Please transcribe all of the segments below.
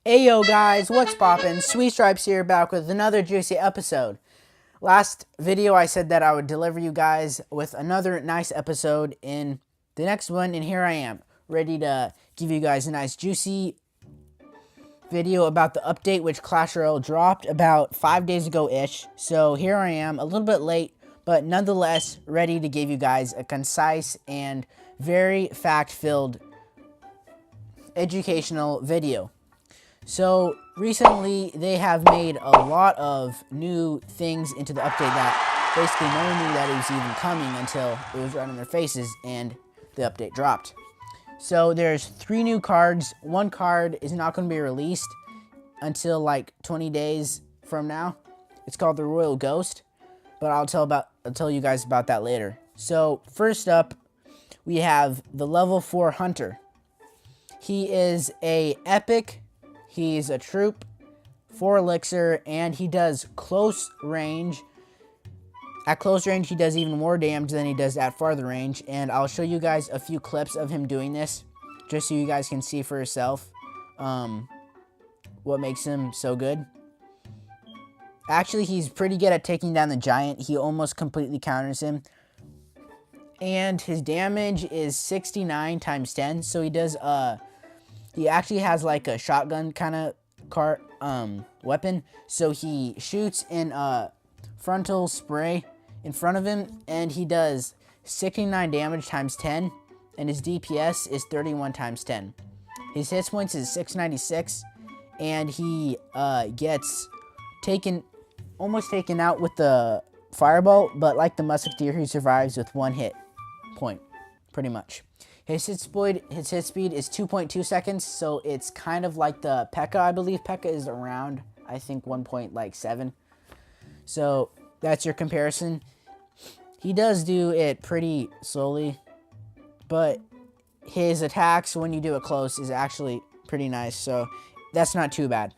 Ayo guys, what's poppin'? Sweet Stripes here, back with another juicy episode. Last video I said that I would deliver you guys with another nice episode in the next one, and here I am, ready to give you guys a nice juicy video about the update which Clash Royale dropped about 5 days ago-ish. So here I am, a little bit late, but nonetheless ready to give you guys a concise and very fact-filled educational video. So recently they have made a lot of new things into the update that basically no one knew that it was even coming until it was right in their faces and the update dropped. So there's 3 new cards. One card is not going to be released until like 20 days from now. It's called the Royal Ghost, but I'll tell you guys about that later. So first up, we have the level 4 Hunter. He is a epic. He's a troop, 4 elixir, and he does close range. At close range, he does even more damage than he does at farther range, and I'll show you guys a few clips of him doing this, just so you guys can see for yourself what makes him so good. Actually, he's pretty good at taking down the giant. He almost completely counters him. And his damage is 69 times 10, so he does, he actually has like a shotgun kind of weapon. So he shoots in a frontal spray in front of him, and he does 69 damage times 10, and his DPS is 31 times 10. His hit points is 696, and he gets almost taken out with the fireball, but like the musketeer, he survives with 1 hit point, pretty much. His hit speed is 2.2 seconds, so it's kind of like the P.E.K.K.A. I believe P.E.K.K.A. is around, I think, 1.7. So that's your comparison. He does do it pretty slowly, but his attacks when you do it close is actually pretty nice, so that's not too bad.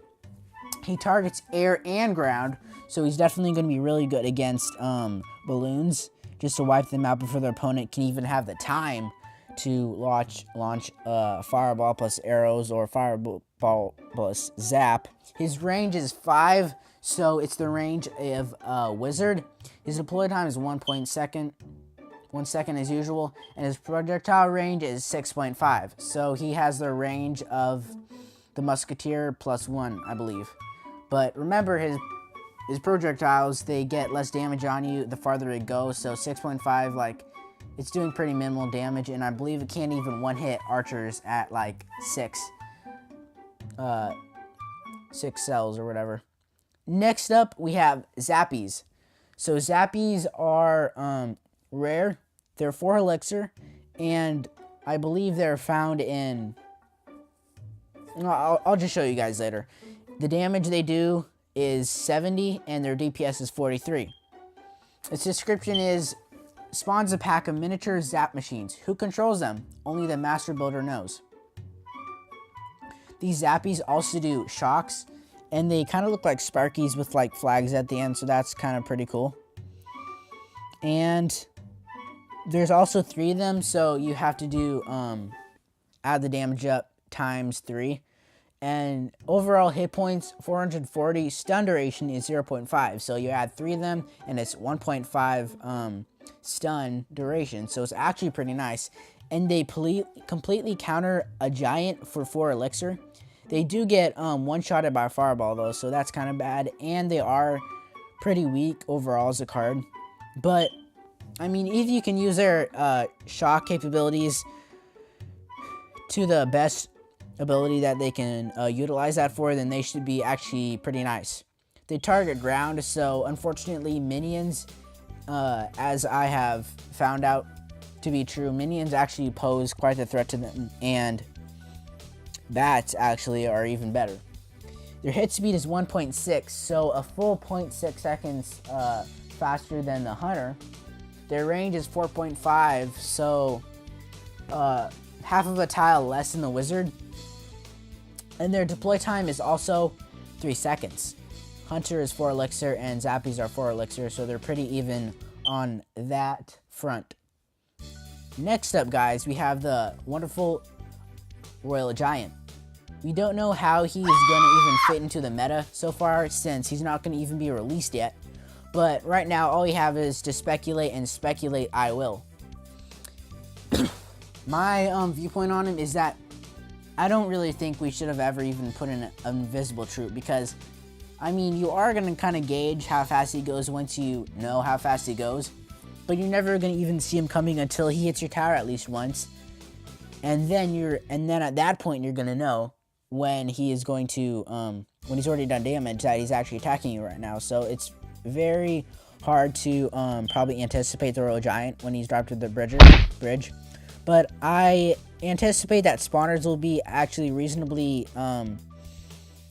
He targets air and ground, so he's definitely going to be really good against balloons, just to wipe them out before their opponent can even have the time to launch fireball plus arrows or fireball plus zap. His range is 5, so it's the range of a wizard. His deploy time is 1 second as usual, and his projectile range is 6.5. So he has the range of the musketeer plus 1, I believe. But remember, his projectiles, they get less damage on you the farther it goes. So 6.5, like, it's doing pretty minimal damage, and I believe it can't even one-hit archers at like 6 cells or whatever. Next up, we have Zappies. So Zappies are rare. They're 4 elixir, and I believe they're found in... I'll just show you guys later. The damage they do is 70, and their DPS is 43. Its description is: spawns a pack of miniature zap machines. Who controls them? Only the master builder knows. These Zappies also do shocks, and they kind of look like Sparkies with like flags at the end, so that's kind of pretty cool. And there's also 3 of them, so you have to do add the damage up times 3. And overall hit points 440. Stun duration is 0.5, so you add 3 of them, and it's 1.5 stun duration, so it's actually pretty nice. And they completely counter a giant for 4 elixir. They do get one-shotted by a fireball though, so that's kind of bad, and they are pretty weak overall as a card. But I mean, if you can use their shock capabilities to the best ability that they can utilize that for, then they should be actually pretty nice. They target ground, so unfortunately minions, as I have found out to be true, minions actually pose quite a threat to them, and bats actually are even better. Their hit speed is 1.6, so a full 0.6 seconds faster than the Hunter. Their range is 4.5, so half of a tile less than the Wizard. And their deploy time is also 3 seconds. Hunter is 4 elixir, and Zappies are 4 elixir, so they're pretty even on that front. Next up, guys, we have the wonderful Royal Giant. We don't know how he is going to even fit into the meta so far, since he's not going to even be released yet. But right now, all we have is to speculate, and speculate I will. My viewpoint on him is that I don't really think we should have ever even put in an invisible troop, because, I mean, you are going to kind of gauge how fast he goes once you know how fast he goes, but you're never going to even see him coming until he hits your tower at least once, and then at that point you're going to know when he is going to, when he's already done damage, that he's actually attacking you right now. So it's very hard to probably anticipate the Royal Giant when he's dropped to the bridge. But I anticipate that spawners will be actually reasonably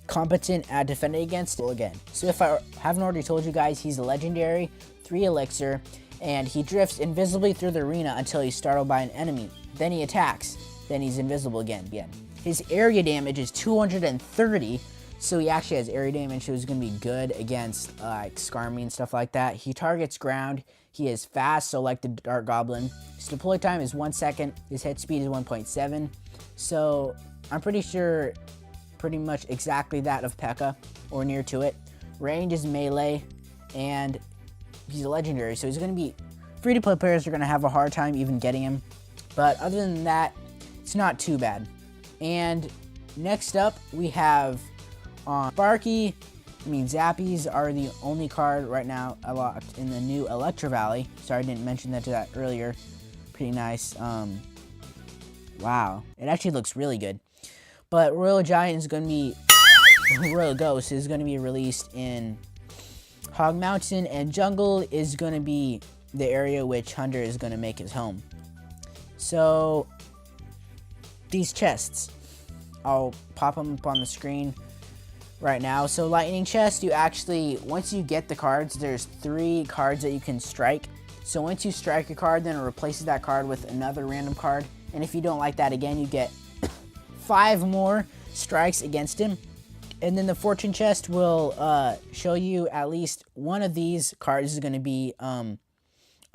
competent at defending against it again. So if I haven't already told you guys, he's a legendary, 3 elixir, and he drifts invisibly through the arena until he's startled by an enemy. Then he attacks, then he's invisible again. His area damage is 230, so he actually has area damage, so he's going to be good against like Skarmy and stuff like that. He targets ground. He is fast, so like the Dark Goblin. His deploy time is 1 second. His hit speed is 1.7. So I'm pretty sure pretty much exactly that of P.E.K.K.A. or near to it. Range is melee, and he's a legendary, so he's going to be... Free-to-play players are going to have a hard time even getting him. But other than that, it's not too bad. And next up, we have Sparky. Zappies are the only card right now unlocked in the new Electro Valley. Sorry I didn't mention that earlier. Pretty nice. Wow. It actually looks really good. But Royal Giant is going to be... Royal Ghost is going to be released in Hog Mountain, and Jungle is going to be the area which Hunter is going to make his home. So, these chests, I'll pop them up on the screen right now. So lightning chest, you actually, once you get the cards, there's 3 cards that you can strike. So once you strike a card, then it replaces that card with another random card. And if you don't like that again, you get 5 more strikes against him. And then the fortune chest will show you at least one of these cards is going to be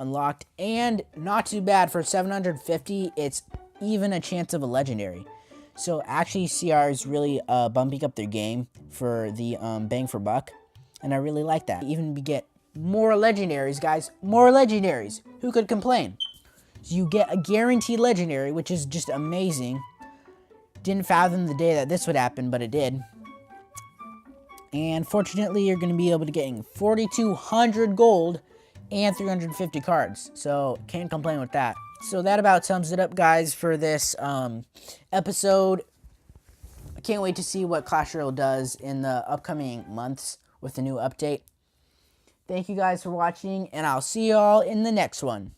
unlocked. And not too bad, for 750, it's even a chance of a legendary. So actually, CR is really bumping up their game for the bang for buck, and I really like that. Even get more legendaries, guys, more legendaries. Who could complain? So you get a guaranteed legendary, which is just amazing. Didn't fathom the day that this would happen, but it did. And fortunately, you're going to be able to get 4,200 gold and 350 cards. So can't complain with that. So that about sums it up, guys, for this episode. I can't wait to see what Clash Royale does in the upcoming months with the new update. Thank you guys for watching, and I'll see y'all in the next one.